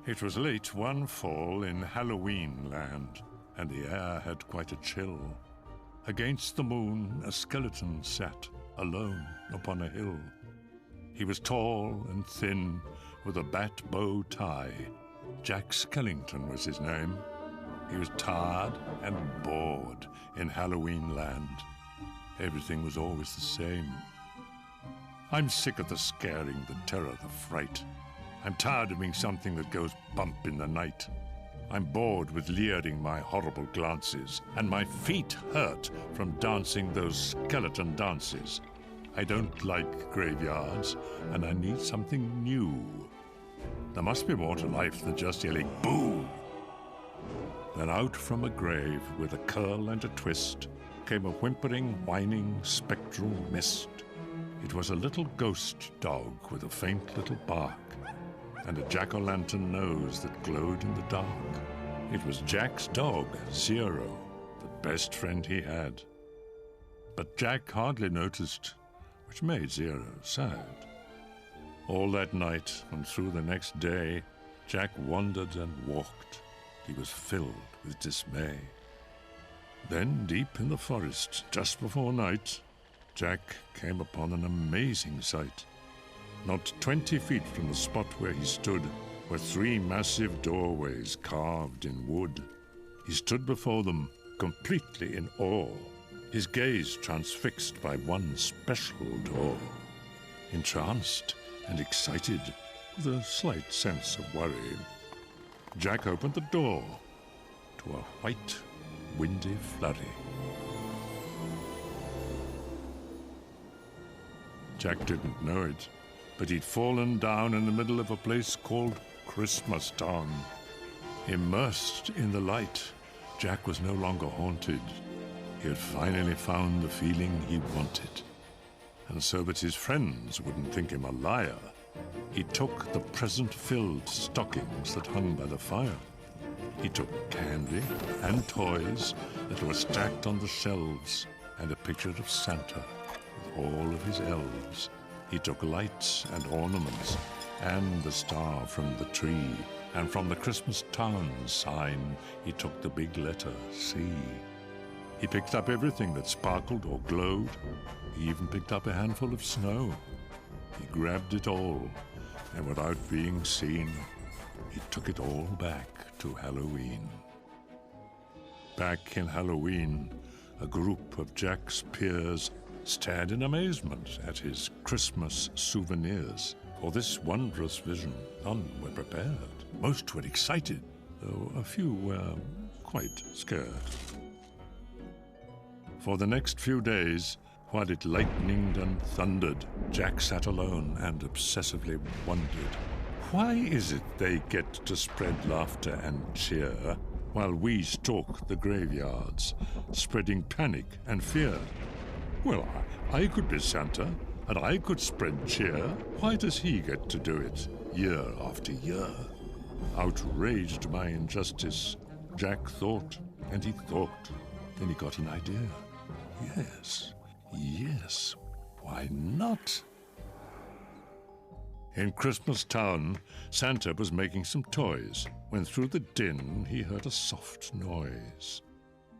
It was late one fall in Halloween land, and the air had quite a chill. Against the moon, a skeleton sat, alone upon a hill. He was tall and thin, with a bat bow tie. Jack Skellington was his name. He was tired and bored in Halloween land. Everything was always the same. I'm sick of the scaring, the terror, the fright. I'm tired of being something that goes bump in the night. I'm bored with leering my horrible glances, and my feet hurt from dancing those skeleton dances. I don't like graveyards, and I need something new. There must be more to life than just yelling, boo! Then out from a grave with a curl and a twist came a whimpering, whining, spectral mist. It was a little ghost dog with a faint little bark, and a jack-o'-lantern nose that glowed in the dark. It was Jack's dog, Zero, the best friend he had. But Jack hardly noticed, which made Zero sad. All that night and through the next day, Jack wandered and walked. He was filled with dismay. Then, deep in the forest, just before night, Jack came upon an amazing sight. Not 20 feet from the spot where he stood were 3 massive doorways carved in wood. He stood before them, completely in awe, his gaze transfixed by one special door. Entranced and excited, with a slight sense of worry, Jack opened the door to a white, windy flurry. Jack didn't know it, but he'd fallen down in the middle of a place called Christmas Town. Immersed in the light, Jack was no longer haunted. He had finally found the feeling he wanted. And so that his friends wouldn't think him a liar, he took the present-filled stockings that hung by the fire. He took candy and toys that were stacked on the shelves, and a picture of Santa with all of his elves. He took lights and ornaments, and the star from the tree, and from the Christmas Town sign, he took the big letter C. He picked up everything that sparkled or glowed. He even picked up a handful of snow. He grabbed it all, and without being seen, he took it all back to Halloween. Back in Halloween, a group of Jack's peers stared in amazement at his Christmas souvenirs. For this wondrous vision, none were prepared. Most were excited, though a few were quite scared. For the next few days, while it lightened and thundered, Jack sat alone and obsessively wondered, why is it they get to spread laughter and cheer while we stalk the graveyards, spreading panic and fear? Well, I could be Santa, and I could spread cheer. Why does he get to do it year after year? Outraged by injustice, Jack thought, and he thought. Then he got an idea. Yes, why not? In Christmas Town, Santa was making some toys, when through the din he heard a soft noise.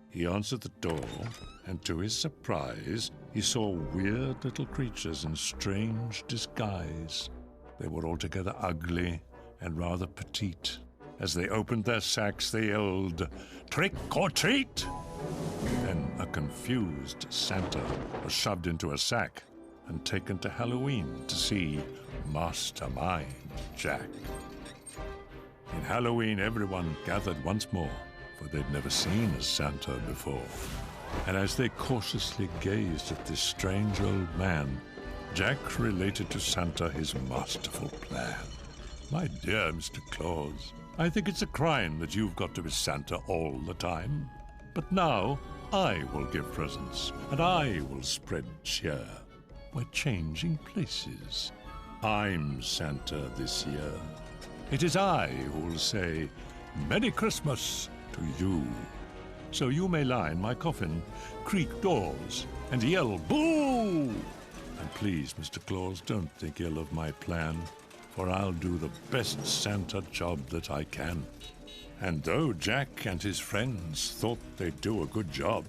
He answered the door, and to his surprise, he saw weird little creatures in strange disguise. They were altogether ugly and rather petite. As they opened their sacks, they yelled, "Trick or treat!" Then a confused Santa was shoved into a sack and taken to Halloween to see Mastermind Jack. In Halloween, everyone gathered once more, for they'd never seen a Santa before. And as they cautiously gazed at this strange old man, Jack related to Santa his masterful plan. "My dear Mr. Claus, I think it's a crime that you've got to be Santa all the time. But now I will give presents, and I will spread cheer. We're changing places. I'm Santa this year. It is I who will say, 'Merry Christmas' to you. So you may lie in my coffin, creak doors, and yell, 'Boo!' And please, Mr. Claus, don't think ill of my plan. for I'll do the best Santa job that I can." And though Jack and his friends thought they'd do a good job,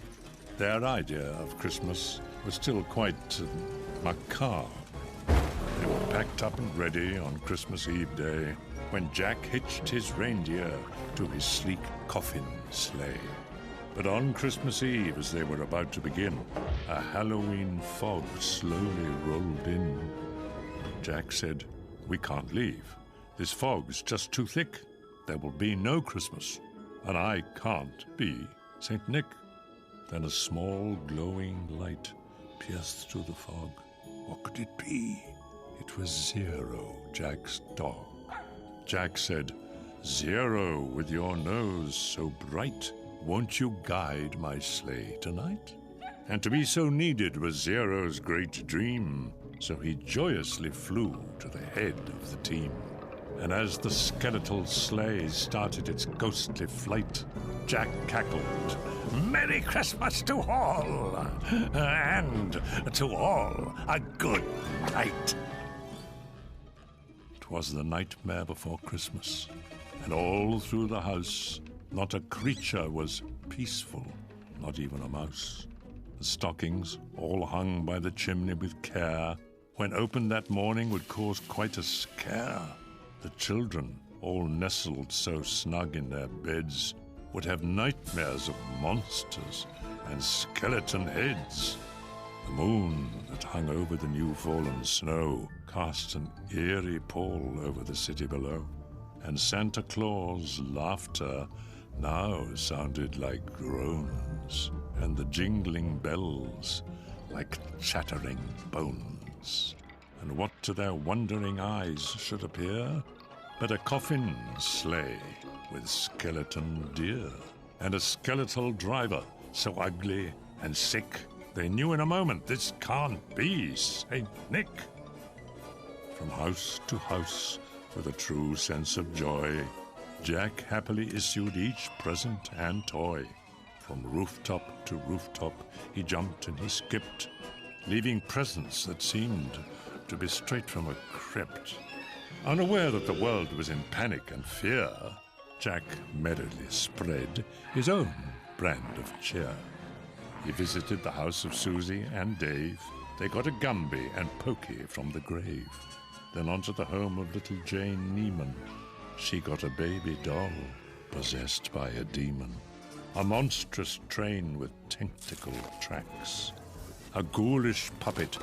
their idea of Christmas was still quite macabre. They were packed up and ready on Christmas Eve day when Jack hitched his reindeer to his sleek coffin sleigh. But on Christmas Eve, as they were about to begin, a Halloween fog slowly rolled in. Jack said, "We can't leave. This fog's just too thick. There will be no Christmas, and I can't be St. Nick." Then a small glowing light pierced through the fog. What could it be? It was Zero, Jack's dog. Jack said, "Zero, with your nose so bright, won't you guide my sleigh tonight?" And to be so needed was Zero's great dream, so he joyously flew to the head of the team. And as the skeletal sleigh started its ghostly flight, Jack cackled, "Merry Christmas to all, and to all a good night." It was the nightmare before Christmas, and all through the house, not a creature was peaceful, not even a mouse. The stockings, all hung by the chimney with care, when opened that morning would cause quite a scare. The children, all nestled so snug in their beds, would have nightmares of monsters and skeleton heads. The moon that hung over the new-fallen snow cast an eerie pall over the city below, and Santa Claus' laughter now sounded like groans, and the jingling bells like chattering bones. And what to their wondering eyes should appear but a coffin sleigh with skeleton deer, and a skeletal driver so ugly and sick they knew in a moment this can't be St. Nick. From house to house, with a true sense of joy, Jack happily issued each present and toy. From rooftop to rooftop he jumped and he skipped, leaving presents that seemed to be straight from a crypt. Unaware that the world was in panic and fear, Jack merrily spread his own brand of cheer. He visited the house of Susie and Dave. They got a Gumby and Pokey from the grave. Then onto the home of little Jane Neiman. She got a baby doll possessed by a demon. A monstrous train with tentacle tracks. A ghoulish puppet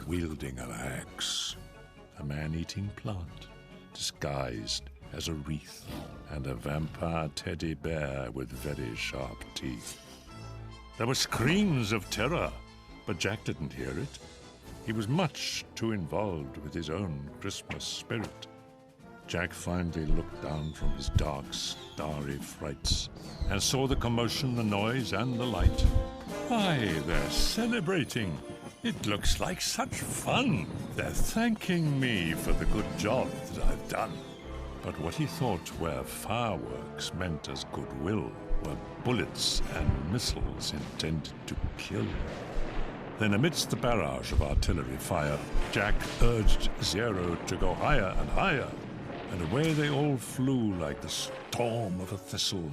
wielding an axe. A man-eating plant disguised as a wreath. And a vampire teddy bear with very sharp teeth. There were screams of terror, but Jack didn't hear it. He was much too involved with his own Christmas spirit. Jack finally looked down from his dark, starry frights and saw the commotion, the noise, and the light. Why, they're celebrating. It looks like such fun. They're thanking me for the good job that I've done. But what he thought were fireworks meant as goodwill were bullets and missiles intended to kill. Then amidst the barrage of artillery fire, Jack urged Zero to go higher and higher, and away they all flew like the storm of a thistle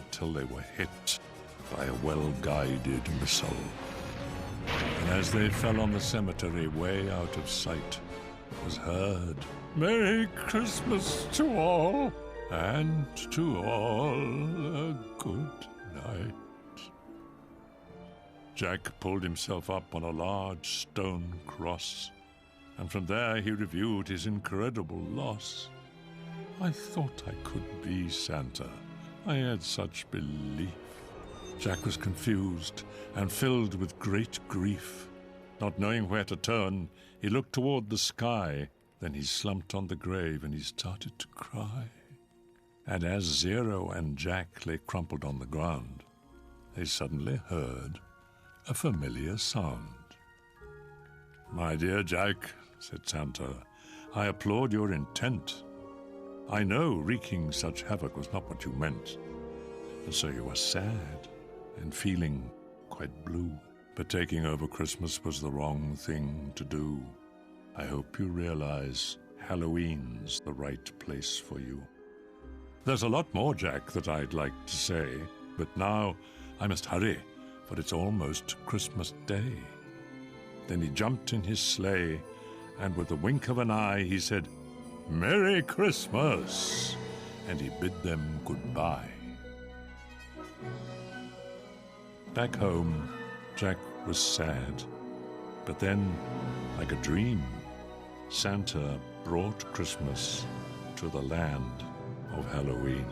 until they were hit by a well-guided missile. And as they fell on the cemetery way out of sight, was heard, "Merry Christmas to all, and to all a good night." Jack pulled himself up on a large stone cross, and from there he reviewed his incredible loss. I thought I could be Santa. I had such belief. Jack was confused and filled with great grief. Not knowing where to turn, he looked toward the sky. Then he slumped on the grave and he started to cry. And as Zero and Jack lay crumpled on the ground, they suddenly heard a familiar sound. "My dear Jack," said Santa, "I applaud your intent. I know wreaking such havoc was not what you meant, and so you are sad and feeling quite blue. But taking over Christmas was the wrong thing to do. I hope you realize Halloween's the right place for you. There's a lot more, Jack, that I'd like to say, but now I must hurry, for it's almost Christmas Day. Then he jumped in his sleigh, and with a wink of an eye he said, "Merry Christmas!" and he bid them goodbye. Back home, Jack was sad, but then, like a dream, Santa brought Christmas to the land of Halloween.